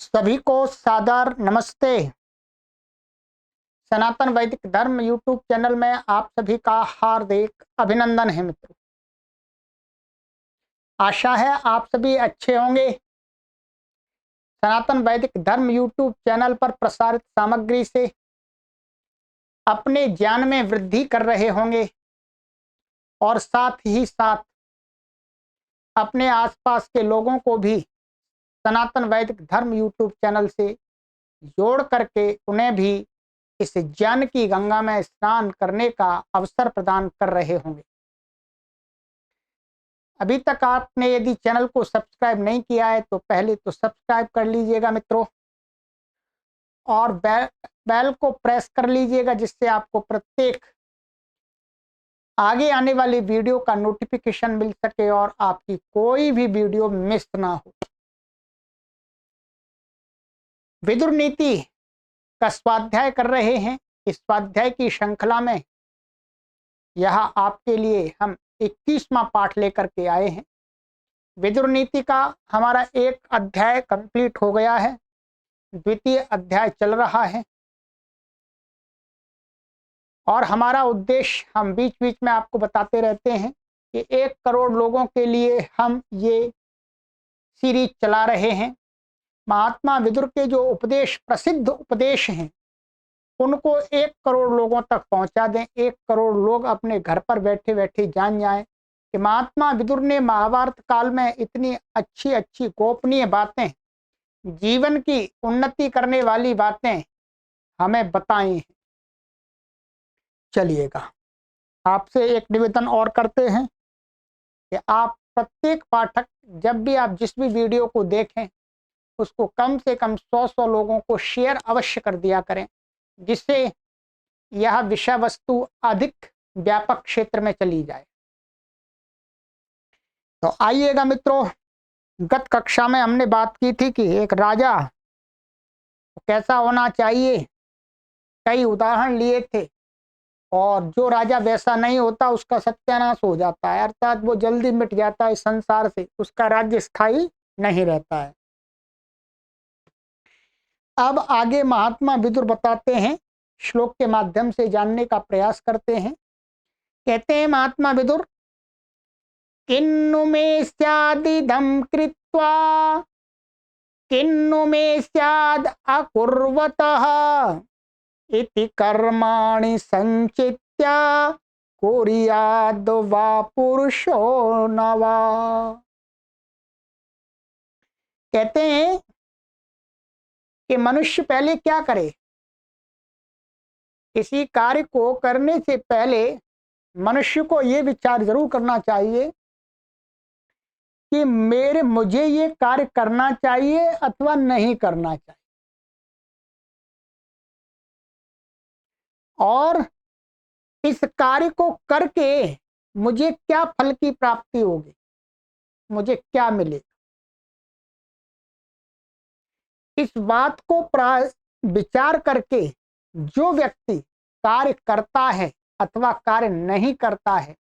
सभी को सादर नमस्ते। सनातन वैदिक धर्म यूट्यूब चैनल में आप सभी का हार्दिक अभिनंदन है मित्रों। आशा है आप सभी अच्छे होंगे। सनातन वैदिक धर्म यूट्यूब चैनल पर प्रसारित सामग्री से अपने ज्ञान में वृद्धि कर रहे होंगे और साथ ही साथ अपने आसपास के लोगों को भी सनातन वैदिक धर्म यूट्यूब चैनल से जोड़ करके उन्हें भी इस ज्ञान की गंगा में स्नान करने का अवसर प्रदान कर रहे होंगे। अभी तक आपने यदि चैनल को सब्सक्राइब नहीं किया है तो पहले तो सब्सक्राइब कर लीजिएगा मित्रों, और बेल को प्रेस कर लीजिएगा, जिससे आपको प्रत्येक आगे आने वाली वीडियो का नोटिफिकेशन मिल सके और आपकी कोई भी वीडियो मिस ना हो। विदुर नीति का स्वाध्याय कर रहे हैं। इस स्वाध्याय की श्रृंखला में यहाँ आपके लिए हम 21वां पाठ लेकर के आए हैं। विदुर नीति का हमारा एक अध्याय कंप्लीट हो गया है, द्वितीय अध्याय चल रहा है और हमारा उद्देश्य हम बीच बीच में आपको बताते रहते हैं कि 1 करोड़ लोगों के लिए हम ये सीरीज चला रहे हैं। महात्मा विदुर के जो उपदेश, प्रसिद्ध उपदेश हैं, उनको 1 करोड़ लोगों तक पहुंचा दें। 1 करोड़ लोग अपने घर पर बैठे बैठे जान जाएं कि महात्मा विदुर ने महाभारत काल में इतनी अच्छी अच्छी गोपनीय बातें, जीवन की उन्नति करने वाली बातें हमें बताई हैं। चलिएगा, आपसे एक निवेदन और करते हैं कि आप प्रत्येक पाठक जब भी आप जिस भी वीडियो को देखें उसको कम से कम 100 लोगों को शेयर अवश्य कर दिया करें, जिससे यह विषय वस्तु अधिक व्यापक क्षेत्र में चली जाए। तो आइएगा मित्रों, गत कक्षा में हमने बात की थी कि एक राजा कैसा होना चाहिए, कई उदाहरण लिए थे, और जो राजा वैसा नहीं होता उसका सत्यानाश हो जाता है, अर्थात वो जल्दी मिट जाता है संसार से, उसका राज्य स्थायी नहीं रहता है। अब आगे महात्मा विदुर बताते हैं, श्लोक के माध्यम से जानने का प्रयास करते हैं। कहते हैं महात्मा विदुर, किन्नु मे स्यादिदं कृत्वा किन्नु मे स्याद अकुर्वतः इति कर्माणि संचित्य कुर्याद् वा पुरुषो न वा। कहते हैं कि मनुष्य पहले क्या करे। किसी कार्य को करने से पहले मनुष्य को यह विचार जरूर करना चाहिए कि मुझे ये कार्य करना चाहिए अथवा नहीं करना चाहिए, और इस कार्य को करके मुझे क्या फल की प्राप्ति होगी, मुझे क्या मिलेगा। इस बात को विचार करके जो व्यक्ति कार्य करता है अथवा कार्य नहीं करता है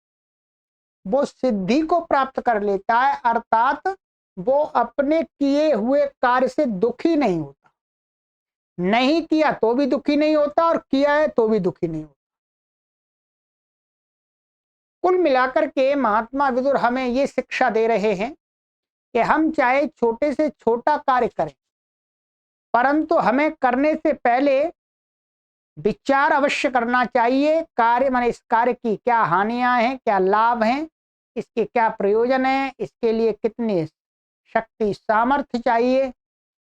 वो सिद्धि को प्राप्त कर लेता है, अर्थात वो अपने किए हुए कार्य से दुखी नहीं होता। नहीं किया तो भी दुखी नहीं होता और किया है तो भी दुखी नहीं होता। कुल मिलाकर के महात्मा विदुर हमें ये शिक्षा दे रहे हैं कि हम चाहे छोटे से छोटा कार्य करें, परंतु हमें करने से पहले विचार अवश्य करना चाहिए। कार्य माने इस कार्य की क्या हानियां हैं, क्या लाभ हैं, इसके क्या प्रयोजन है, इसके लिए कितनी शक्ति सामर्थ्य चाहिए।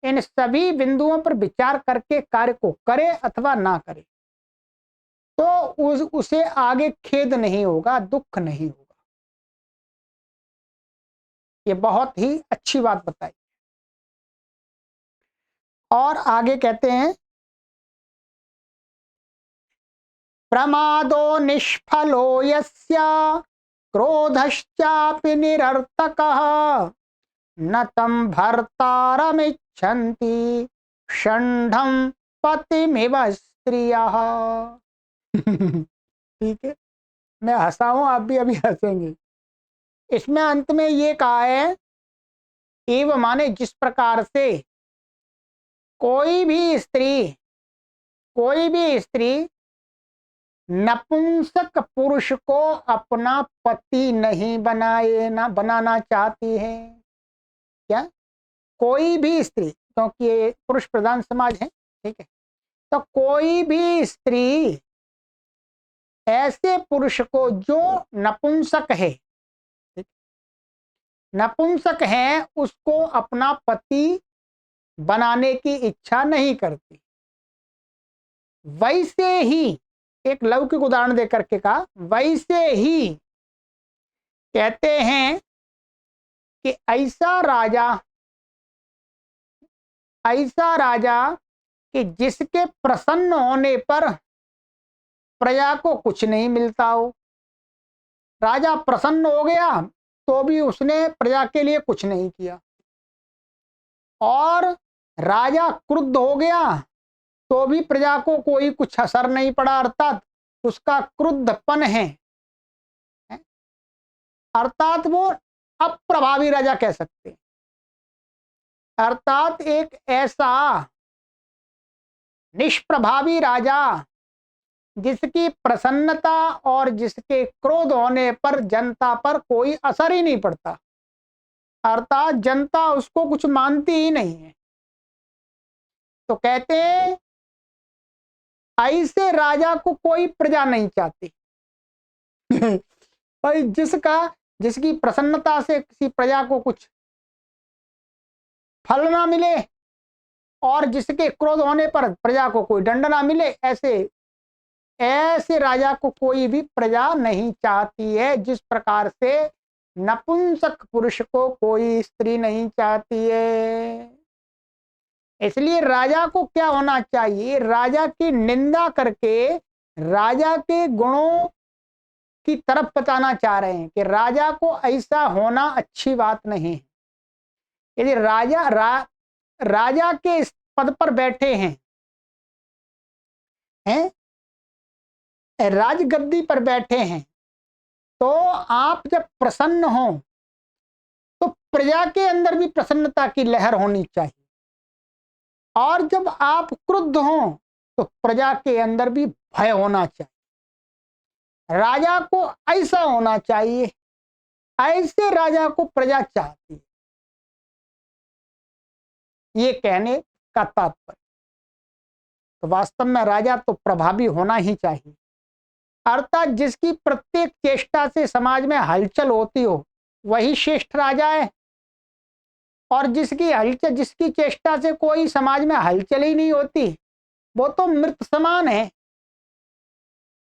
इन सभी बिंदुओं पर विचार करके कार्य को करे अथवा ना करे तो उसे आगे खेद नहीं होगा, दुख नहीं होगा। ये बहुत ही अच्छी बात बताई। और आगे कहते हैं, प्रमादो निष्फलो यस्य क्रोधश्चापि निरर्थकः न तं भर्तारमिच्छन्ति षण्ढं पतिमिव स्त्रियः। ठीक है, मैं हंसा हूं, आप भी अभी हंसेंगे। इसमें अंत में ये कहा है, एव माने जिस प्रकार से कोई भी स्त्री नपुंसक पुरुष को अपना पति नहीं बनाना चाहती है। क्या? कोई भी स्त्री, क्योंकि ये पुरुष प्रधान समाज है, ठीक है, तो कोई भी स्त्री ऐसे पुरुष को जो नपुंसक है, नपुंसक है, उसको अपना पति बनाने की इच्छा नहीं करती। वैसे ही एक लौकिक उदाहरण देकर के कहा, वैसे ही कहते हैं कि ऐसा राजा कि जिसके प्रसन्न होने पर प्रजा को कुछ नहीं मिलता हो। राजा प्रसन्न हो गया तो भी उसने प्रजा के लिए कुछ नहीं किया, और राजा क्रुद्ध हो गया तो भी प्रजा को कोई कुछ असर नहीं पड़ा, अर्थात उसका क्रुद्धपन है, अर्थात वो अप्रभावी राजा कह सकते हैं। अर्थात एक ऐसा निष्प्रभावी राजा जिसकी प्रसन्नता और जिसके क्रोध होने पर जनता पर कोई असर ही नहीं पड़ता, अर्थात जनता उसको कुछ मानती ही नहीं है। तो कहते हैं ऐसे राजा को कोई प्रजा नहीं चाहती। भाई जिसकी प्रसन्नता से किसी प्रजा को कुछ फल ना मिले और जिसके क्रोध होने पर प्रजा को कोई दंड ना मिले, ऐसे राजा को कोई भी प्रजा नहीं चाहती है, जिस प्रकार से नपुंसक पुरुष को कोई स्त्री नहीं चाहती है। इसलिए राजा को क्या होना चाहिए? राजा की निंदा करके राजा के गुणों की तरफ बताना चाह रहे हैं कि राजा को ऐसा होना अच्छी बात नहीं है। यदि राजा के इस पद पर बैठे हैं, राजगद्दी पर बैठे हैं, तो आप जब प्रसन्न हो तो प्रजा के अंदर भी प्रसन्नता की लहर होनी चाहिए, और जब आप क्रुद्ध हो तो प्रजा के अंदर भी भय होना चाहिए। राजा को ऐसा होना चाहिए, ऐसे राजा को प्रजा चाहती है, ये कहने का तात्पर्य। तो वास्तव में राजा तो प्रभावी होना ही चाहिए, अर्थात जिसकी प्रत्येक चेष्टा से समाज में हलचल होती हो वही श्रेष्ठ राजा है, और जिसकी चेष्टा से कोई समाज में हलचल ही नहीं होती वो तो मृत समान है।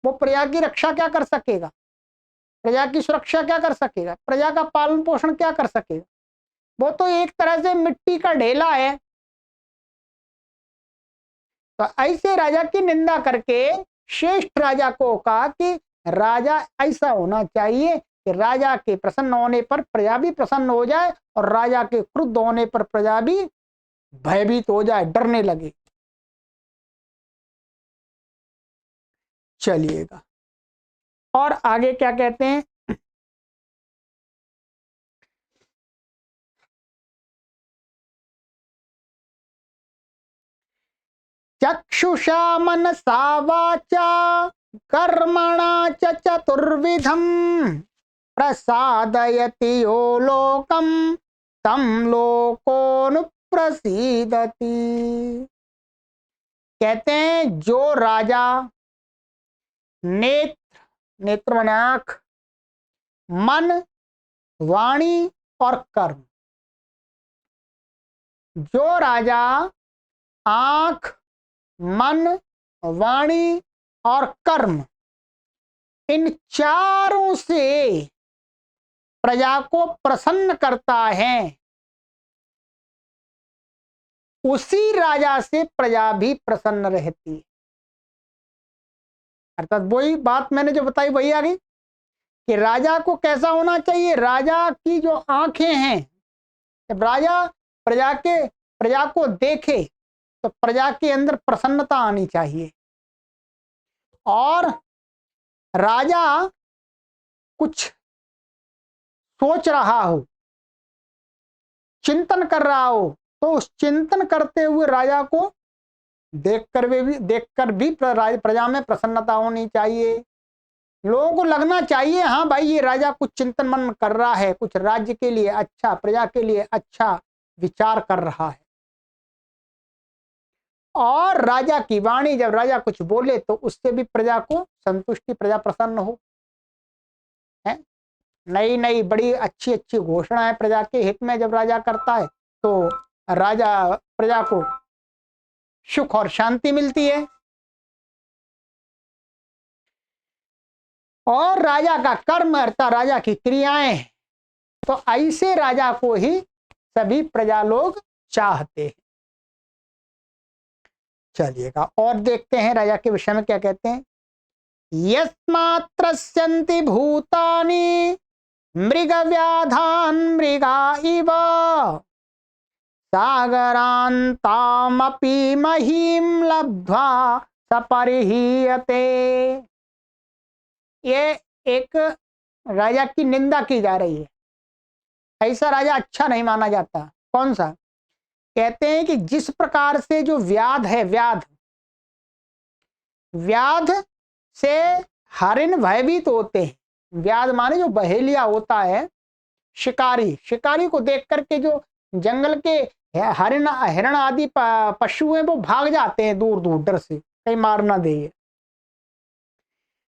वो प्रजा की रक्षा क्या कर सकेगा? प्रजा की सुरक्षा क्या कर सकेगा? प्रजा का पालन पोषण क्या कर सकेगा? वो तो एक तरह से मिट्टी का ढेला है। तो ऐसे राजा की निंदा करके श्रेष्ठ राजा को कहा कि राजा ऐसा होना चाहिए कि राजा के प्रसन्न होने पर प्रजा भी प्रसन्न हो जाए, और राजा के क्रुद्ध होने पर प्रजा भी भयभीत हो जाए, डरने लगे। चलिएगा, और आगे क्या कहते हैं? चक्षुषा मनसा वाचा कर्मणा च चतुर्विधम प्रसादयति यो लोकम तम लोकोनुप्रसीदति। कहते हैं जो राजा नेत्र माने आंख, मन, वाणी और कर्म, जो राजा आंख, मन, वाणी और कर्म, इन चारों से प्रजा को प्रसन्न करता है, उसी राजा से प्रजा भी प्रसन्न रहती है। अर्थात वही बात मैंने जो बताई वही आ गई कि राजा को कैसा होना चाहिए। राजा की जो आंखें हैं, जब राजा प्रजा को देखे तो प्रजा के अंदर प्रसन्नता आनी चाहिए, और राजा कुछ सोच रहा हो, चिंतन कर रहा हो, तो उस चिंतन करते हुए राजा को देखकर भी प्रजा में प्रसन्नता होनी चाहिए। लोगों को लगना चाहिए हाँ भाई ये राजा कुछ चिंतन मनन कर रहा है, कुछ राज्य के लिए अच्छा, प्रजा के लिए अच्छा विचार कर रहा है। और राजा की वाणी, जब राजा कुछ बोले तो उससे भी प्रजा को संतुष्टि, प्रजा प्रसन्न हो। है नई नई बड़ी अच्छी अच्छी घोषणा है प्रजा के हित में जब राजा करता है तो राजा प्रजा को सुख और शांति मिलती है। और राजा का कर्म अर्थात राजा की क्रियाएं, तो ऐसे राजा को ही सभी प्रजा लोग चाहते हैं। चलिएगा और देखते हैं राजा के विषय में क्या कहते हैं। यस्मात्रस्यन्ति भूतानि मृगव्याधान मृगा इव सागरान्तामपि महीम लब्ध्वा सपरिहीयते। ये एक राजा की निंदा की जा रही है। ऐसा राजा अच्छा नहीं माना जाता। कौन सा? कहते हैं कि जिस प्रकार से जो व्याध है, व्याध से हरिण भयभीत होते हैं। व्याध माने जो बहेलिया होता है, शिकारी को देख करके जो जंगल के हिरण आदि पशु हैं वो भाग जाते हैं दूर दूर, डर से कहीं मार ना दे।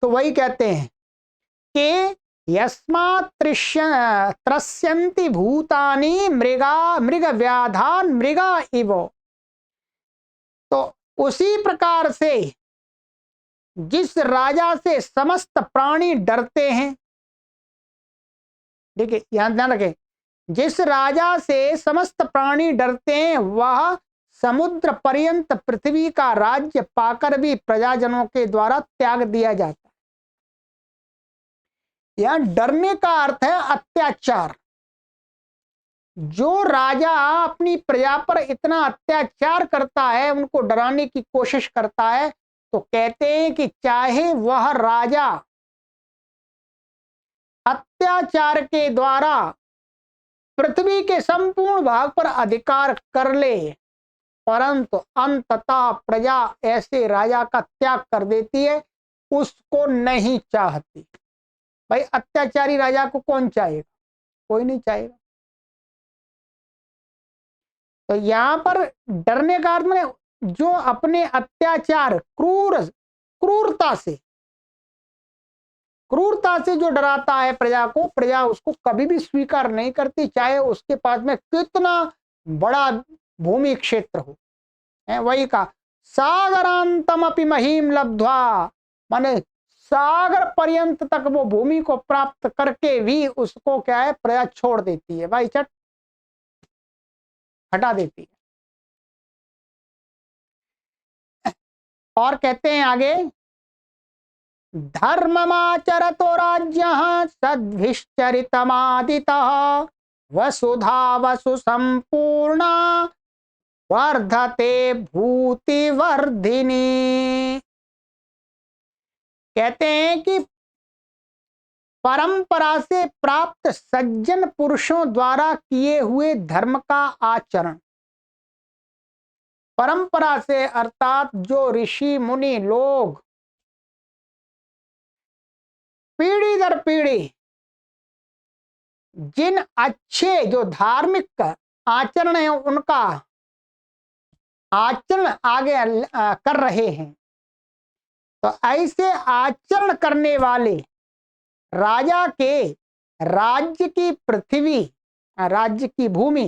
तो वही कहते हैं कि यस्मात् त्रस्यन्ति भूतानि मृग व्याधान मृगा इव। तो उसी प्रकार से जिस राजा से समस्त प्राणी डरते हैं, देखिए यहां ध्यान रखें, जिस राजा से समस्त प्राणी डरते हैं वह समुद्र पर्यंत पृथ्वी का राज्य पाकर भी प्रजाजनों के द्वारा त्याग दिया जाता है। यहां डरने का अर्थ है अत्याचार। जो राजा अपनी प्रजा पर इतना अत्याचार करता है, उनको डराने की कोशिश करता है, तो कहते हैं कि चाहे वह राजा अत्याचार के द्वारा पृथ्वी के संपूर्ण भाग पर अधिकार कर ले, परंतु अंततः प्रजा ऐसे राजा का त्याग कर देती है, उसको नहीं चाहती। भाई अत्याचारी राजा को कौन चाहेगा? कोई नहीं चाहेगा। तो यहां पर डरने का अर्थ में जो अपने अत्याचार क्रूरता से जो डराता है प्रजा को, प्रजा उसको कभी भी स्वीकार नहीं करती, चाहे उसके पास में कितना बड़ा भूमि क्षेत्र हो। वही का सागरांतम अपि महीम लब्ध्वा, माने सागर पर्यंत तक वो भूमि को प्राप्त करके भी उसको क्या है, प्रजा छोड़ देती है, भाई चट हटा देती है। और कहते हैं आगे, धर्ममाचरतो राज्यः सद्भिश्चरितमादितः वसुधा वसु संपूर्णा वर्धते भूतिवर्धिनी। कहते हैं कि परंपरा से प्राप्त सज्जन पुरुषों द्वारा किए हुए धर्म का आचरण, परंपरा से अर्थात जो ऋषि मुनि लोग पीढ़ी दर पीढ़ी जिन अच्छे जो धार्मिक आचरण है उनका आचरण आगे कर रहे हैं, तो ऐसे आचरण करने वाले राजा के राज्य की पृथ्वी, राज्य की भूमि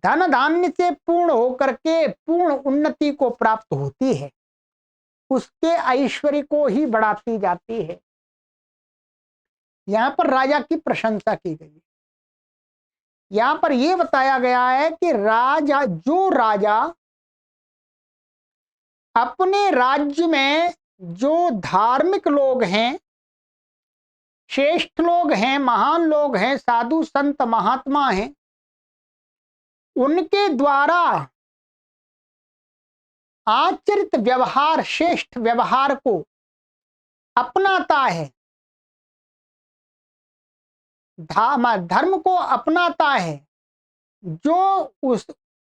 धन धान्य से पूर्ण होकर के पूर्ण उन्नति को प्राप्त होती है, उसके ऐश्वर्य को ही बढ़ाती जाती है। यहां पर राजा की प्रशंसा की गई है। यहां पर यह बताया गया है कि जो राजा अपने राज्य में जो धार्मिक लोग हैं, श्रेष्ठ लोग हैं, महान लोग हैं, साधु संत महात्मा हैं, उनके द्वारा आचरित व्यवहार, श्रेष्ठ व्यवहार को अपनाता है, धर्म को अपनाता है, जो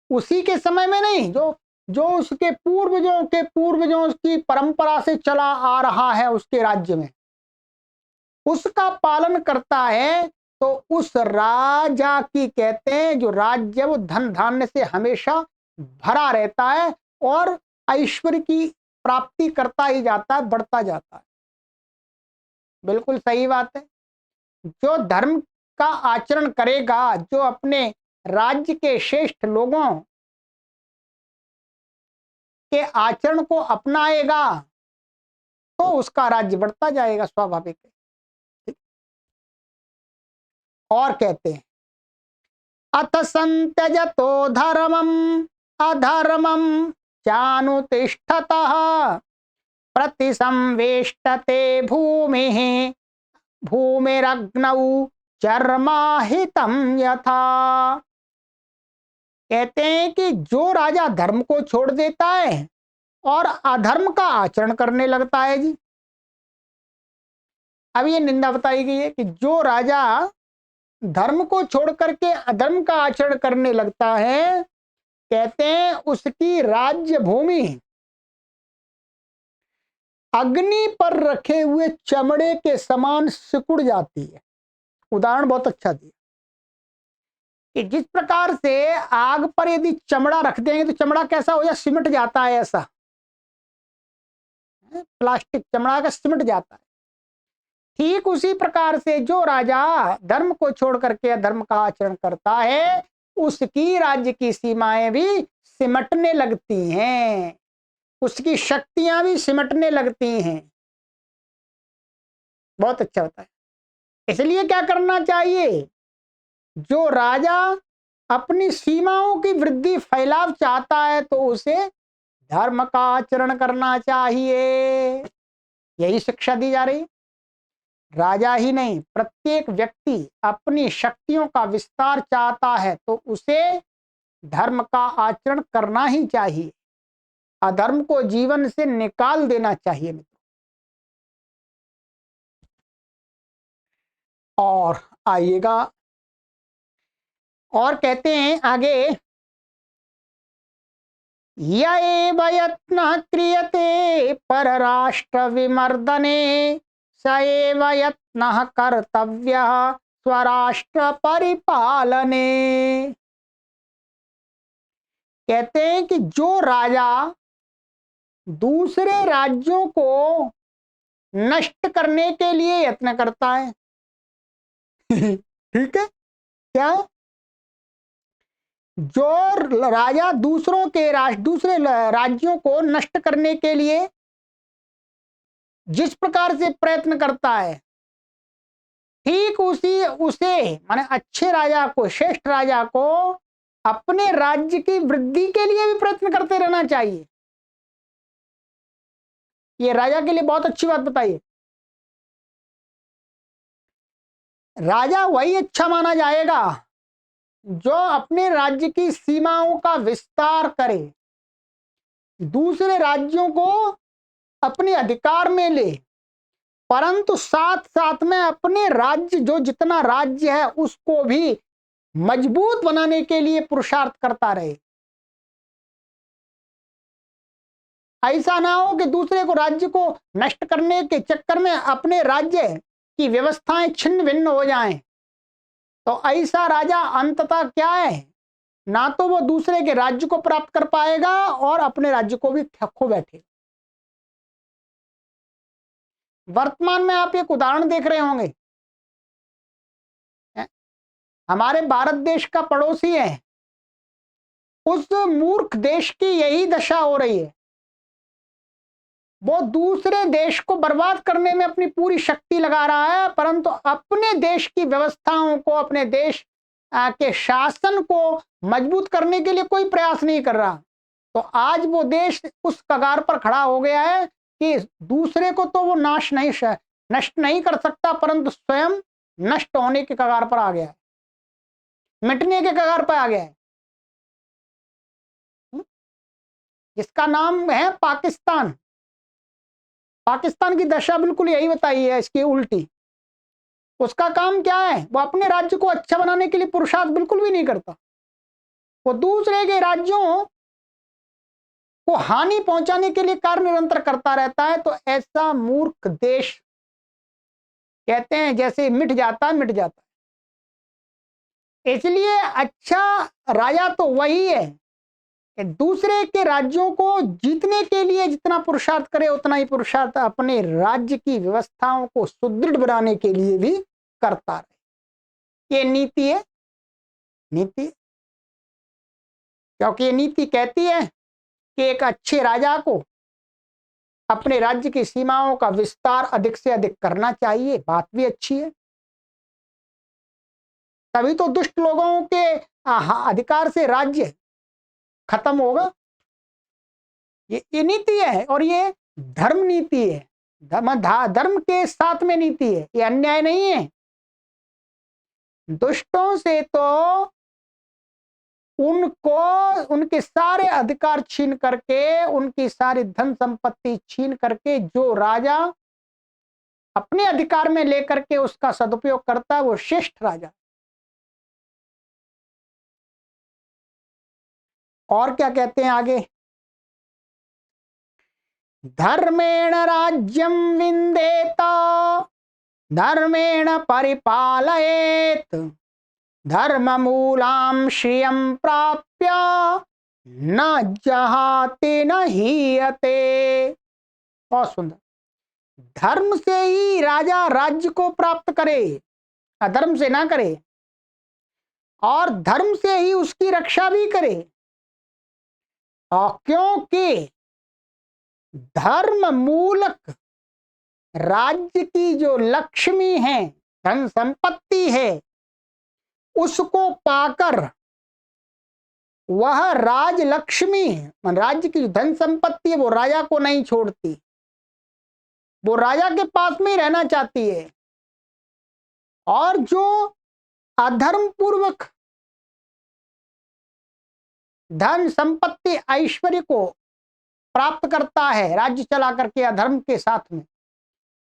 उसी के समय में नहीं, जो जो उसके पूर्वजों की परंपरा से चला आ रहा है उसके राज्य में, उसका पालन करता है, तो उस राजा की कहते हैं जो राज्य वो धन धान्य से हमेशा भरा रहता है और ऐश्वर्य की प्राप्ति करता ही जाता है, बढ़ता जाता है। बिल्कुल सही बात है। जो धर्म का आचरण करेगा, जो अपने राज्य के श्रेष्ठ लोगों के आचरण को अपनाएगा, तो उसका राज्य बढ़ता जाएगा, स्वाभाविक है। और कहते हैं अथ संत्यजतो धर्मम अधर्मम चानुतिष्ठतः प्रतिसंवेष्टते भूमिः भूमिरग्नौ चर्माहितम यथा। कहते हैं कि जो राजा धर्म को छोड़ देता है और अधर्म का आचरण करने लगता है जी, अब ये निंदा बताई गई है कि जो राजा धर्म को छोड़ करके अधर्म का आचरण करने लगता है, कहते हैं उसकी राज्य भूमि अग्नि पर रखे हुए चमड़े के समान सिकुड़ जाती है। उदाहरण बहुत अच्छा दिया कि जिस प्रकार से आग पर यदि चमड़ा रख देंगे तो चमड़ा कैसा हो जाए, सिमट जाता है, ऐसा प्लास्टिक चमड़ा का सिमट जाता है। ठीक उसी प्रकार से जो राजा धर्म को छोड़ करके अधर्म का आचरण करता है, उसकी राज्य की सीमाएं भी सिमटने लगती हैं, उसकी शक्तियां भी सिमटने लगती हैं। बहुत अच्छा होता है। इसलिए क्या करना चाहिए, जो राजा अपनी सीमाओं की वृद्धि फैलाव चाहता है तो उसे धर्म का आचरण करना चाहिए। यही शिक्षा दी जा रही है। राजा ही नहीं, प्रत्येक व्यक्ति अपनी शक्तियों का विस्तार चाहता है तो उसे धर्म का आचरण करना ही चाहिए, अधर्म को जीवन से निकाल देना चाहिए मित्रों। और आइएगा और कहते हैं आगे, यएव यत्नः क्रियते परराष्ट्र विमर्दने स एव यत्नः कर्तव्यः स्वराष्ट्र परिपालने। कहते हैं कि जो राजा दूसरे राज्यों को नष्ट करने के लिए यत्न करता है ठीक है, क्या जो राजा दूसरे राज्यों को नष्ट करने के लिए जिस प्रकार से प्रयत्न करता है, ठीक उसे माने अच्छे राजा को, श्रेष्ठ राजा को अपने राज्य की वृद्धि के लिए भी प्रयत्न करते रहना चाहिए। ये राजा के लिए बहुत अच्छी बात बताइए। राजा वही अच्छा माना जाएगा जो अपने राज्य की सीमाओं का विस्तार करे, दूसरे राज्यों को अपने अधिकार में ले, परंतु साथ साथ में अपने राज्य, जो जितना राज्य है उसको भी मजबूत बनाने के लिए पुरुषार्थ करता रहे। ऐसा ना हो कि दूसरे को राज्य को नष्ट करने के चक्कर में अपने राज्य की व्यवस्थाएं छिन्न भिन्न हो जाएं, तो ऐसा राजा अंततः क्या है, ना तो वो दूसरे के राज्य को प्राप्त कर पाएगा और अपने राज्य को भी खो बैठेगा। वर्तमान में आप एक उदाहरण देख रहे होंगे, हमारे भारत देश का पड़ोसी है, उस मूर्ख देश की यही दशा हो रही है। वो दूसरे देश को बर्बाद करने में अपनी पूरी शक्ति लगा रहा है, परंतु अपने देश की व्यवस्थाओं को, अपने देश के शासन को मजबूत करने के लिए कोई प्रयास नहीं कर रहा। तो आज वो देश उस कगार पर खड़ा हो गया है कि दूसरे को तो वो नष्ट नहीं कर सकता, परंतु स्वयं नष्ट होने के कगार पर आ गया है, मिटने के कगार पर आ गया है, जिसका नाम है पाकिस्तान। पाकिस्तान की दशा बिल्कुल यही बताई है, इसकी उल्टी। उसका काम क्या है, वो अपने राज्य को अच्छा बनाने के लिए पुरुषार्थ बिल्कुल भी नहीं करता। वो दूसरे के राज्यों को हानि पहुंचाने के लिए कार्य निरंतर करता रहता है, तो ऐसा मूर्ख देश कहते हैं जैसे मिट जाता है। इसलिए अच्छा राजा तो वही है कि दूसरे के राज्यों को जीतने के लिए जितना पुरुषार्थ करे उतना ही पुरुषार्थ अपने राज्य की व्यवस्थाओं को सुदृढ़ बनाने के लिए भी करता रहे। ये नीति है, क्योंकि ये नीति कहती है कि एक अच्छे राजा को अपने राज्य की सीमाओं का विस्तार अधिक से अधिक करना चाहिए। बात भी अच्छी है, तभी तो दुष्ट लोगों के अधिकार से राज्य खत्म होगा। ये नीति है और ये धर्म नीति है, धर्म के साथ में नीति है, ये अन्याय नहीं है। दुष्टों से तो उनको उनके सारे अधिकार छीन करके, उनकी सारी धन संपत्ति छीन करके जो राजा अपने अधिकार में लेकर के उसका सदुपयोग करता है वो श्रेष्ठ राजा। और क्या कहते हैं आगे, धर्मेण राज्यम विंदेत धर्मेण परिपालयेत धर्म मूलाम श्रियम प्राप्य न जहाते न हीयते। बहुत सुंदर। धर्म से ही राजा राज्य को प्राप्त करे, अधर्म से ना करे, और धर्म से ही उसकी रक्षा भी करे। और क्योंकि धर्म मूलक राज्य की जो लक्ष्मी है, धन संपत्ति है, उसको पाकर वह राज लक्ष्मी, राज्य की धन संपत्ति है, वो राजा को नहीं छोड़ती, वो राजा के पास में ही रहना चाहती है। और जो अधर्म पूर्वक धन संपत्ति ऐश्वर्य को प्राप्त करता है राज्य चला करके अधर्म के साथ में,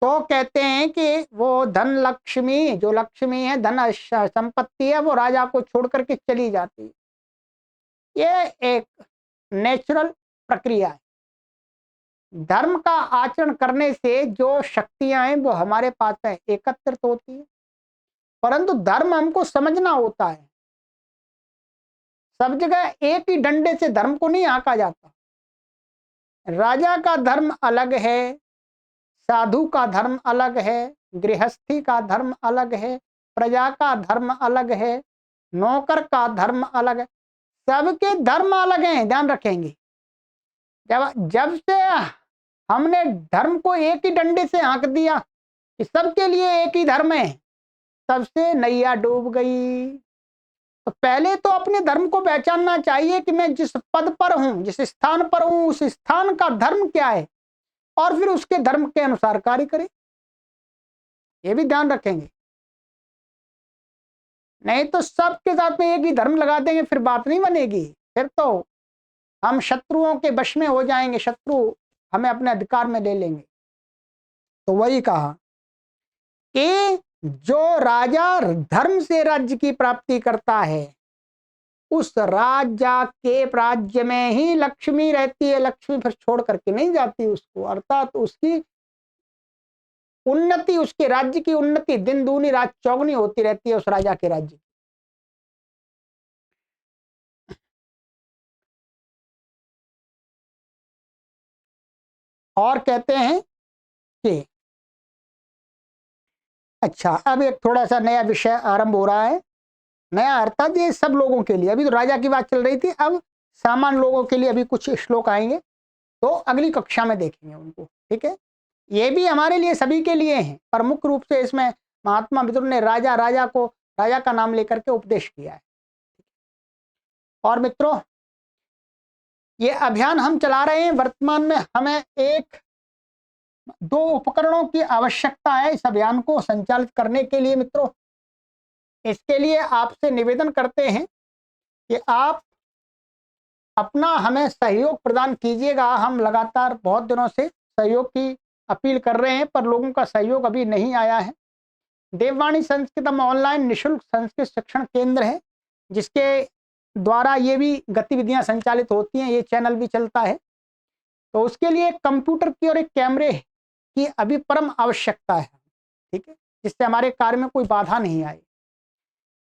तो कहते हैं कि वो धन लक्ष्मी, जो लक्ष्मी है, धन संपत्ति है, वो राजा को छोड़ करके चली जाती है। ये एक नेचुरल प्रक्रिया है। धर्म का आचरण करने से जो शक्तियां हैं वो हमारे पास में एकत्रित होती है, परंतु धर्म हमको समझना होता है। सब जगह एक ही डंडे से धर्म को नहीं आंका जाता। राजा का धर्म अलग है, साधु का धर्म अलग है, गृहस्थी का धर्म अलग है, प्रजा का धर्म अलग है, नौकर का धर्म अलग है, सबके धर्म अलग हैं। ध्यान रखेंगे, जब से हमने धर्म को एक ही डंडे से हाँक दिया कि सबके लिए एक ही धर्म है, तब से नैया डूब गई। तो पहले तो अपने धर्म को पहचानना चाहिए कि मैं जिस पद पर हूं, जिस स्थान पर हूं, उस स्थान का धर्म क्या है, और फिर उसके धर्म के अनुसार कार्य करें। ये भी ध्यान रखेंगे, नहीं तो सबके साथ में एक ही धर्म लगा देंगे, फिर बात नहीं बनेगी। फिर तो हम शत्रुओं के वश में हो जाएंगे, शत्रु हमें अपने अधिकार में ले लेंगे। तो वही कहा कि जो राजा धर्म से राज्य की प्राप्ति करता है, उस राजा के राज्य में ही लक्ष्मी रहती है। लक्ष्मी फिर छोड़ करके नहीं जाती उसको, अर्थात उसकी उन्नति, उसके राज्य की उन्नति दिन दूनी रात चौगुनी होती रहती है उस राजा के राज्य। और कहते हैं कि अच्छा, अब एक थोड़ा सा नया विषय आरंभ हो रहा है। नया अर्थात ये सब लोगों के लिए, अभी तो राजा की बात चल रही थी, अब सामान्य लोगों के लिए अभी कुछ श्लोक आएंगे, तो अगली कक्षा में देखेंगे उनको। ठीक है, ये भी हमारे लिए, सभी के लिए हैं, पर मुख्य रूप से इसमें महात्मा विदुर ने राजा का नाम लेकर के उपदेश किया है। और मित्रों, ये अभियान हम चला रहे हैं। वर्तमान में हमें दो उपकरणों की आवश्यकता है इस अभियान को संचालित करने के लिए। मित्रों, इसके लिए आपसे निवेदन करते हैं कि आप अपना हमें सहयोग प्रदान कीजिएगा। हम लगातार बहुत दिनों से सहयोग की अपील कर रहे हैं, पर लोगों का सहयोग अभी नहीं आया है। देववाणी संस्कृतम ऑनलाइन निःशुल्क संस्कृत शिक्षण केंद्र है, जिसके द्वारा ये भी गतिविधियां संचालित होती हैं, ये चैनल भी चलता है। तो उसके लिए कंप्यूटर की और एक कैमरे की अभी परम आवश्यकता है, ठीक है, जिससे हमारे कार्य में कोई बाधा नहीं आए।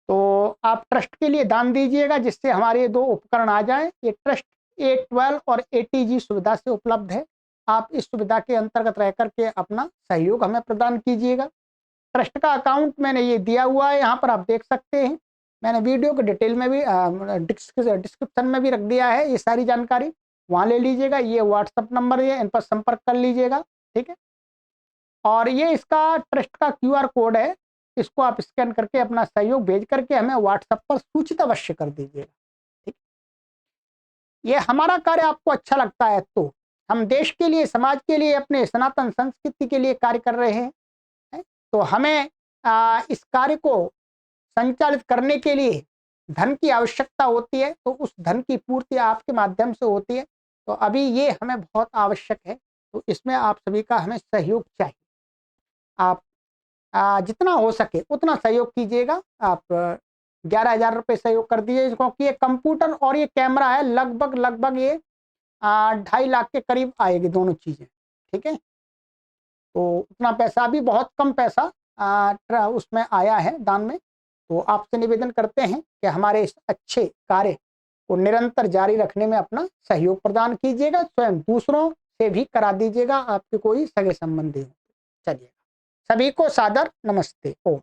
तो आप ट्रस्ट के लिए दान दीजिएगा, जिससे हमारे ये 2 उपकरण आ जाएं। ये ट्रस्ट A12 और ATG सुविधा से उपलब्ध है। आप इस सुविधा के अंतर्गत रह करके अपना सहयोग हमें प्रदान कीजिएगा। ट्रस्ट का अकाउंट मैंने ये दिया हुआ है, यहाँ पर आप देख सकते हैं। मैंने वीडियो के डिटेल में भी डिस्क्रिप्शन में भी रख दिया है ये सारी जानकारी, वहाँ ले लीजिएगा। ये व्हाट्सएप नंबर है, इन पर संपर्क कर लीजिएगा, ठीक है। और ये इसका ट्रस्ट का QR कोड है, इसको आप स्कैन करके अपना सहयोग भेज करके हमें व्हाट्सएप पर सूचित अवश्य कर दीजिएगा, ठीक। ये हमारा कार्य आपको अच्छा लगता है तो हम देश के लिए, समाज के लिए, अपने सनातन संस्कृति के लिए कार्य कर रहे हैं, तो हमें इस कार्य को संचालित करने के लिए धन की आवश्यकता होती है, तो उस धन की पूर्ति आपके माध्यम से होती है। तो अभी ये हमें बहुत आवश्यक है, तो इसमें आप सभी का हमें सहयोग चाहिए। आप जितना हो सके उतना सहयोग कीजिएगा। आप 11,000 रुपये सहयोग कर दीजिए, क्योंकि ये कंप्यूटर और ये कैमरा है, लगभग ये 2.5 लाख के करीब आएगी दोनों चीज़ें, ठीक है। तो उतना पैसा भी बहुत कम पैसा उसमें आया है दान में। तो आपसे निवेदन करते हैं कि हमारे इस अच्छे कार्य को निरंतर जारी रखने में अपना सहयोग प्रदान कीजिएगा, स्वयं दूसरों से भी करा दीजिएगा, आपके कोई सगे संबंधी हो। चलिए, सभी को सादर नमस्ते। ओम।